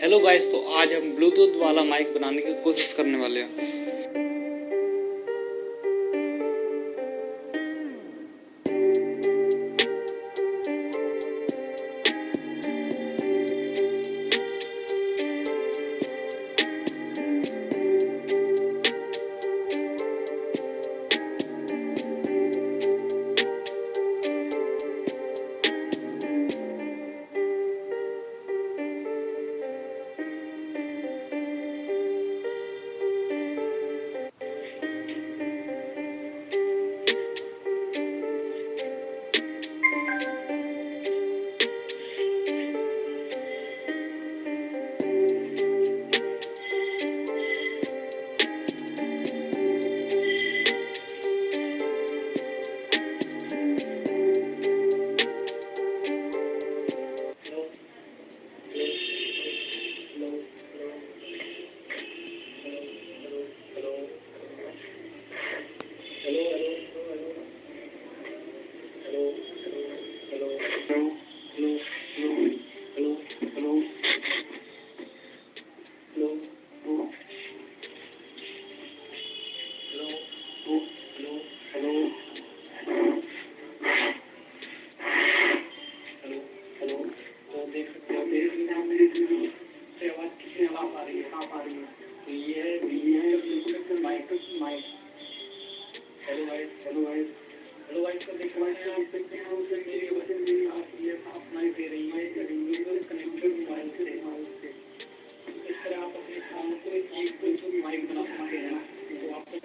Hello guys, तो आज हम ब्लूटूथ वाला माइक बनाने की कोशिश करने वाले हैं।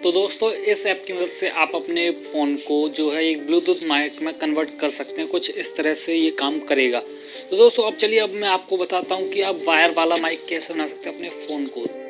तो दोस्तों, इस ऐप की मदद से आप अपने फ़ोन को जो है एक ब्लूटूथ माइक में कन्वर्ट कर सकते हैं। कुछ इस तरह से ये काम करेगा। तो दोस्तों, अब चलिए अब मैं आपको बताता हूँ कि आप वायर वाला माइक कैसे बना सकते हैं अपने फ़ोन को।